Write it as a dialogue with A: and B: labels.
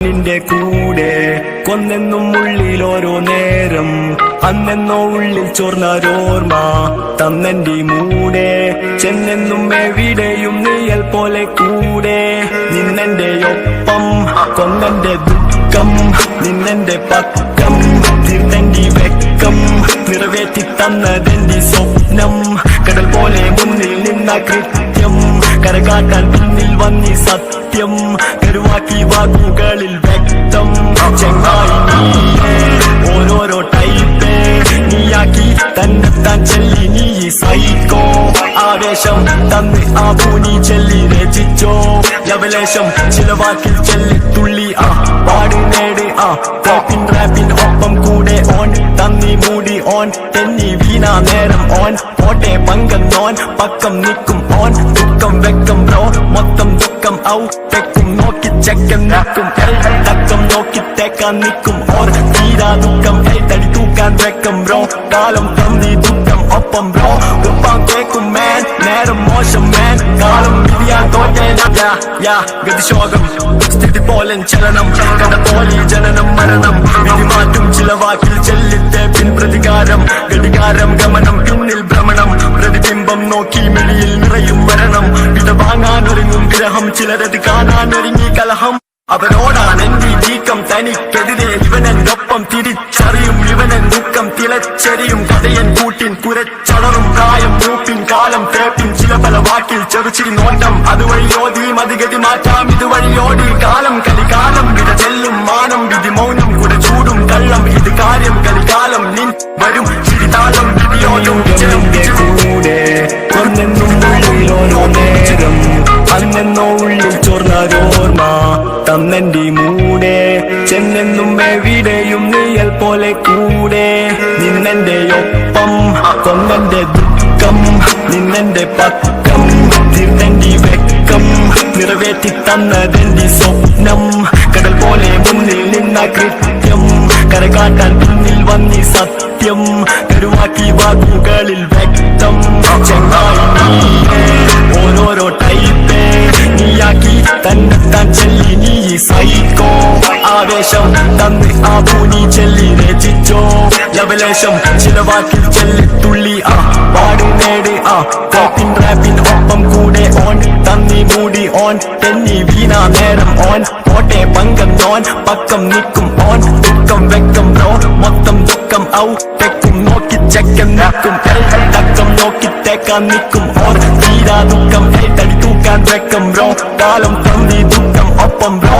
A: നിന്റെ കൂടെ കൊന്നെന്നും ഉള്ളിൽ ഓരോ നേരം അന്നെന്നോ ഉള്ളിൽ ചോർന്നോർമ്മ തന്നെന്റെ മൂടെ ചെന്നെന്നും എവിടെയും നീയൽ പോലെ കൂടെ നിന്നെന്റെ ഒപ്പം കൊന്നെന്റെ ദുഃഖം നിന്നെന്റെ പക്കം തീർന്നെന്റെ വെക്കം നിറവേറ്റി തന്നതെന്റെ സ്വപ്നം കടൽ പോലെ മുന്നിൽ നിന്ന കൃത്യം കരകാട്ടാൻ പിന്നിൽ വന്നി സത്യം കരുവാക്കി വാക്കുകളിൽ വ്യക്തം ചെങ്ങായി നീയേ ഓരോരോ ടൈപ്പേ നീയാക്കി തന്നെത്താൻ ചെല്ലി നീ സൈക്കോ ആവേശം തന്ന് ആ പൂനി ചെല്ലി രചിച്ചോ ലവലേശം ചില വാക്കിൽ ചെല്ലി തുള്ളി പാട് നേട് റാപ്പിൻ ഒപ്പം കൂടെ ഓൺ തന്നി മൂടി ഓൺ തെന്നി വീണ നേരം ഓൺ പോട്ടെ പങ്കം നോൻ പക്കം നിൽക്കും ഓൺ ദുഃഖം വെക്കം ബ്രോ മൊത്തം ദുഃഖം ഔ തെക്കും നോക്കി ചെക്കം നിൽക്കും തക്കം നോക്കി തേക്കാൻ നിൽക്കും ഓർ തീരാ ദുഃഖം തടി തൂക്കാൻ വെക്കം ബ്രോ കാലം തന്നി ദുഃഖം ഒപ്പം ബ്രോ ഒപ്പം കേക്കും മാൻ നേരം മോശം മാൻ കാലം വിധിയാൻ തോറ്റേ ഗതിശോകം സ്ഥിതി പോലൻ ചലനം കട പോലെ ജനനം മരണം വിധി മാറ്റും ചില വാക്കിൽ ചെല്ലിത്തെ പിൻ പ്രതികാരം ഘടികാരം ഗമനം പിന്നിൽ ഭ്രമണം പ്രതിബിംബം നോക്കി മിഴിയിൽ നിറയും മരണം വിധ വാങ്ങാനൊരുങ്ങും വിരഹം ചിലരത് കാണാനൊരുങ്ങി കലഹം അവരോടാണ് എന്റെ നീക്കം തനിക്കെതിരെ ഇവനെന്തൊപ്പം തിരിച്ചറിയും ഇവനൻ ദുഃഖം തിളച്ചെറിയും കഥയൻ കൂട്ടിൻ കുരച്ചടറും പ്രായം മൂപ്പിൻ കാലം തേപ്പിൻ ചില പല വാക്കിൽ ചെറുച്ചിരി നോട്ടം അതുവഴി ഓതി മതിഗതി മാറ്റാം ഇതുവഴിയോടി കാലം കലികാലം വിധ ചെല്ലും മാനം വിധി മൗനം കൂടെ ചൂടും കള്ളം ഇത് കാര്യം കലികാലം നിൻ വരും ചിരിതാളം വിധിയോടും കൂടെ കൊന്നെന്നും ഉള്ളിലോരോ നേരം അന്നെന്നോ ഉള്ളിൽ ചോർന്നോർമ്മ തന്നെന്റെ മൂടെ ചെന്നെന്നും എവിടെയും നീയൽ പോലെ കൂടെ നിന്നെന്റെ ഒപ്പം കൊന്നെന്റെ ദുഃഖം നിന്നെന്റെ പക്കം തീർന്നെന്റെ വെക്കം നിറവേറ്റി തന്നതെന്റെ സ്വപ്നം കടൽ പോലെ മുന്നിൽ നിന്ന കൃത്യം കരകാട്ടാൻ പിന്നിൽ വന്നി സത്യം കരുവാക്കി വാക്കുകളിൽ വ്യക്തം ചെങ്ങായി നീയേ ഓരോരോ ടൈപ്പേ നീയാക്കി തന്നെത്താൻ ചെല്ലി നീ സൈക്കോ ആവേശം തന്ന് ആ പൂനി ചെല്ലി രചിച്ചോ ലവലേശം ചില വാക്കിൽ ചെല്ലി തുള്ളി പാട് നേട് റാപ്പിൻ ഒപ്പം കൂടെ ഓൺ തന്നി മൂടി ഓൺ തെന്നി വീണ നേരം ഓൺ പോട്ടെ പങ്കം നോൻ പക്കം നിൽക്കും ഓൺ ദുഃഖം വെക്കം ബ്രോ മൊത്തം ദുഃഖം ഔ തെക്കും നോക്കി ചെക്കം നിൽക്കും തക്കം നോക്കി തേക്കാൻ നിൽക്കും ഓർ തീരാ ദുഃഖം തടി തൂക്കാൻ വെക്കം ബ്രോ കാലം തന്നി ദുഃഖം ഒപ്പം ബ്രോ